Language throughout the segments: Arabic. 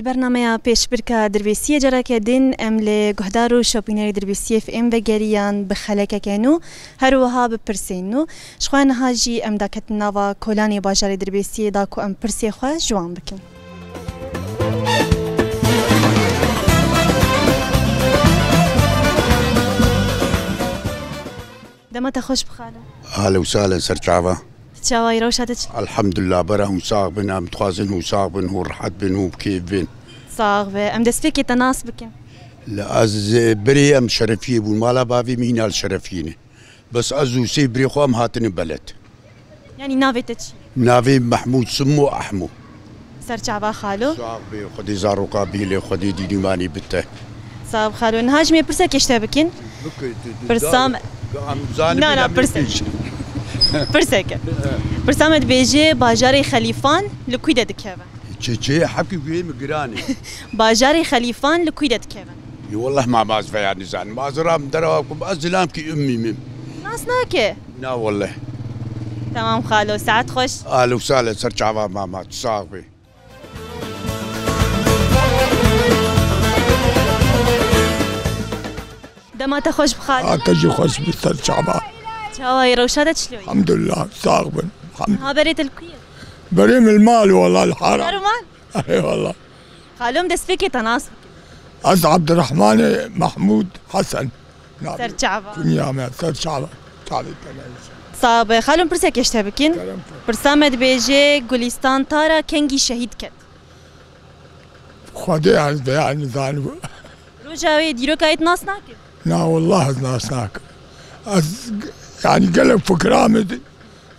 برنامه پیش برکه درویسیه جرا که دین امل گهدارو شاپینری درویسیه في ام بگریان بخلکه کنو هر وها بپرسینو شخوان هاجی ام داکت نوا کولانی باجاری درویسیه دا کو ام پرسی خواه جوان بکن. دمت خوش بخاله. اهلا وسهلا سرچاوا. تشاوي روشاتك. الحمد لله برا وساق بنا متخازن وساق بن ورحت بن وبكيف بن. صاغ ام دسفيك تناس بكن. لا از بري ام شرفيه والمالا بافي مين الشرفيني. بس ازو سي بري خوام هاتن بلد. يعني نافيتك. نافي محمود سمو احمو. سرچاوا خالو. صاغ بي خدي زارو قابيله خدي دينيماني بته. صاغ خالو نهاجمي برسك يشتبكن. برسام. لا برسك. برسك. برسامت بيجي باجاري خليفان لكويدة دكيفن. چه حكي في مقراني. باجاري خليفان لكويدة دكيفن. والله ما باز في نزان ما زرام دراكم ازلام كي امي مم. ناس ناكي. لا والله. تمام خالو ساعات خوش. اهلا وسهلا سرچاوا ماما تصاغي. دمات خوش بخالو. اكجي خوش بالسرچاوا. شاوي روشاتك شلون؟ الحمد لله صاغبن الحمد. ها بريت الكويت. بريم المال والله الحرام. المال؟ اي والله. خالوم دسفيكي تناس. از عبد الرحمن محمود حسن. سرچاوا. دنيا سرچاوا. صاب خالوم برسك يشتبكين. برسامد بيجي گلستان تارا كنگي شهيد كت. خدي از بيان زانو. روجاوي ديرو كايت ناس ناكل. لا والله ناس ناكل. يعني قلب فكرامد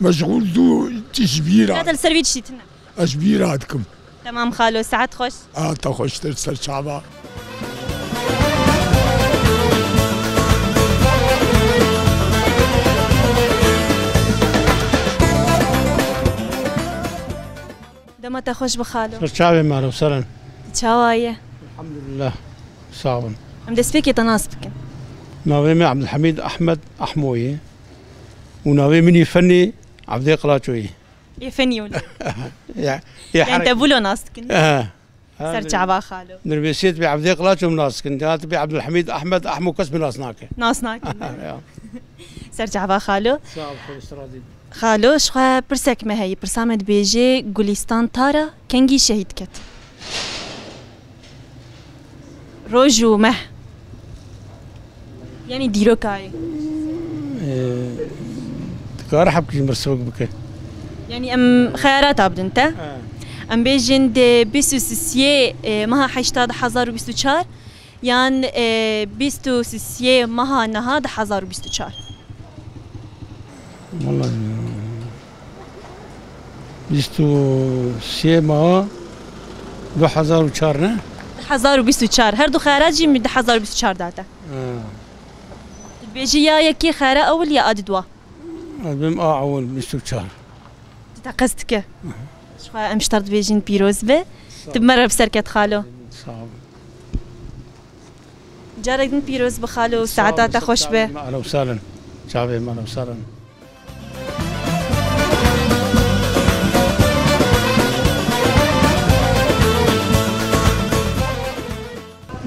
مشغول ذو تشبيرات. هذا السرفيت شتيتنا. اشبيراتكم. تمام خالو ساعات خوش. تخش ترسل شعبان. دمت خوش بخالو. شعبي ماله وسهلا. شاوايه. الحمد لله صاون. ام دسفيكي تناس بكن. ناوي عبد الحميد احمد احموي وناوي مني فني عبد القلاچوي. يفني ولا. يعني تبولو ناسكن. سرچاوا خالو. نربيسيت بعبد القلاچو ناسكن كانت بعبد الحميد احمد احمو كسب ناسناك. ناسناك. سرچاوا خالو. خالو شخوا برسك ما هي برسامد بيجي گلستان تارا كنگي شهيد كت. روجو مه. يعني ديرو كاي. كار حبكي مرسوق بك. يعني ام خيارات عبد انت؟ ام بيجن دي بيستو سيسيه مها حشتاد 1024 يان بيستو سيسيه مها نهاد 1024. والله بيستو سيسيه مها 2004 نه؟ 1024 هر دو خيارات جي من 1024 داتا. بيجي يا يكي خيار اول يا اد دوا. بم اول بيستو تقصدك. شو امشترط بيجين بيروز به تمرر بسركة خالو. صعب. جارك بيروز بخالو ساعات خوش به. اهلا وسهلا. شعبي اهلا وسهلا.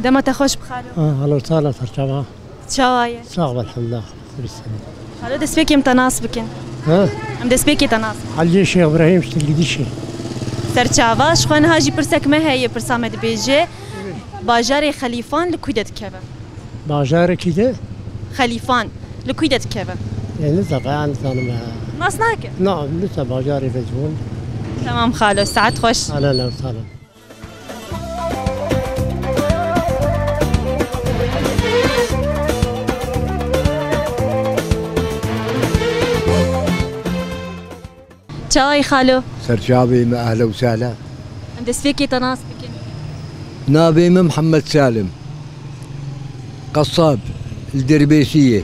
دمت خوش بخالو. اهلا وسهلا سرچاوا. شاوايه. صاغ الحمد لله. خالو دسبيكي متناس بكن. ام دسبيكي تناس. علي شيخ ابراهيم شتلقيدشي. سرچاوا شخوان هاجي برسك ما هي برسامد بيجي باجاري خليفان لكويدة كيفن. باجاري كده؟ خليفان لكويدة كيفن. يعني لسه يعني انا ناس ناكل؟ نعم لسه باجاري فجول. تمام خالو ساعات خوش. اهلا وسهلا. شاي خالو. سرچاوي اهلا وسهلا. عند سفيكي تناس بكن. نابي محمد سالم. قصاب الدربيسية.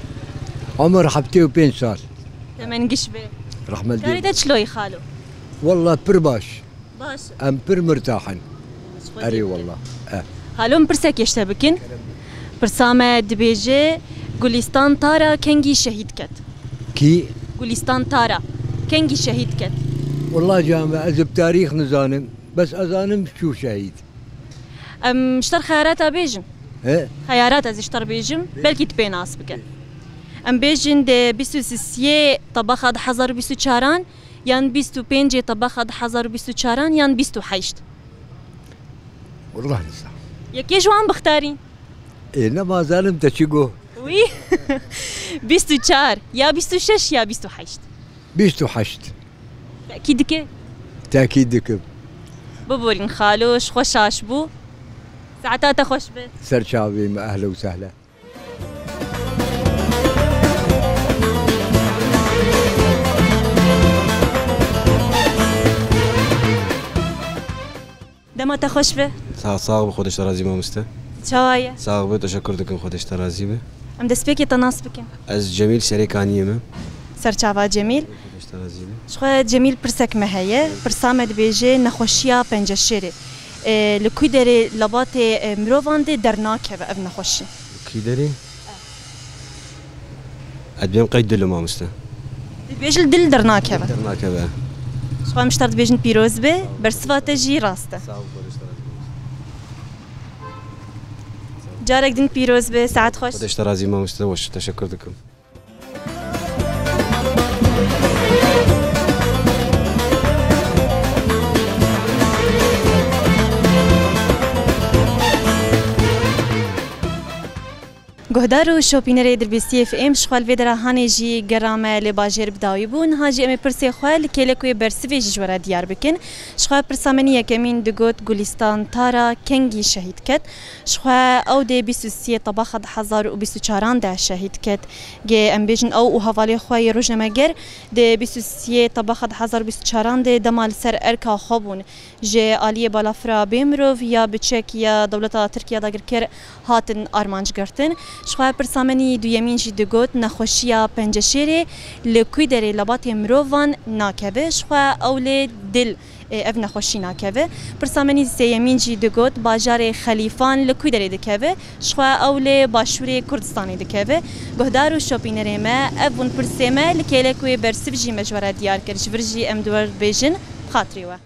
عمر حبتي وبين سال. تمن قشبه. رحمة الله. تريد شلوي خالو. والله برباش. باش. ام بر مرتاحن. اري والله. خالو برسك يشتبكن. برسامة دبيجي گلستان تارا كنگي شهيد كت. كي؟ گلستان تارا كنگي شهيد كت. والله جامع أذب تاريخ نزانم بس أزانم شو شهيد. ام شتر خيارات بيجن ايه خيارات از اشتر بيجن بلكي تبيناس بكن ام بيجن دي 26 طبخ 1024 يان 25 طبخ 1024 يان 28 والله لسه يكي شو عم بختارين إيه ما زال تشيقو وي 24 يا 26 يا 28 بيشتو حشت اكيد كي تأكيدك ببورين خالوش خوشاش بو ساعتها خوش بيت سرشابي ما أهلا وسهلا دما تخوش به ساق خودش ترازی ما مسته چاوایه ساق به تشکر دکم خودش ترازی به ام دسپیکی تناس بکن از جمیل شریکانی من سرچاوا جمیل خودش ترازی به شخوا جمیل پرسک مهیه پرسامد بیجه نخوشیا پنجشیره لکوی داره لبات مروانده در ناکه و او نخوشی کی داری؟ ادبیم قید دل ما مسته بیجل دل در ناکه و درنا که به شخوا مشترد بیجن پیروز به برصفات جی راسته ساق خودش ترازی جارك دين بيروز به ساعت خوش خودش ترازی ما مسته وش تشکر دکم گهدار و شوپینر دربیسی اف ام شخوال ویدرا هانی جی گرامه لباجر بداوی بون هاجی امی پرسی خوال کلکوی برسوی جوارا دیار بکن شخوال پرسامنی یکمین دگوت گولیستان تارا کنگی شهید کت شخوال او دی 23 طباخ 1024 ده شهید کت گه ام بیجن او حوالی خواه روزنامه‌گر دی 23 طباخ 1024 ده دمال سر ارکا خوابون جه آلیه بالافرا بیمروف یا بچک یا دولتا ترکیه داگر کر هاتن آرمانج گرتن شخواه پرسامنی دویمین جی دگوت نخوشیا پنجشیره لکوی داره لبات مروان ناکبه شخواه اول دل اف نخوشی ناکبه پرسامنی سیمین جی دگوت باجار خلیفان لکوی داره دکبه شخواه اول باشور کردستانی دکبه گهدار و شوپینره ما افون پرسیمه لکه لکوی برسیف جی مجوره دیار کرد جبر جی ام دور بیجن خاطری و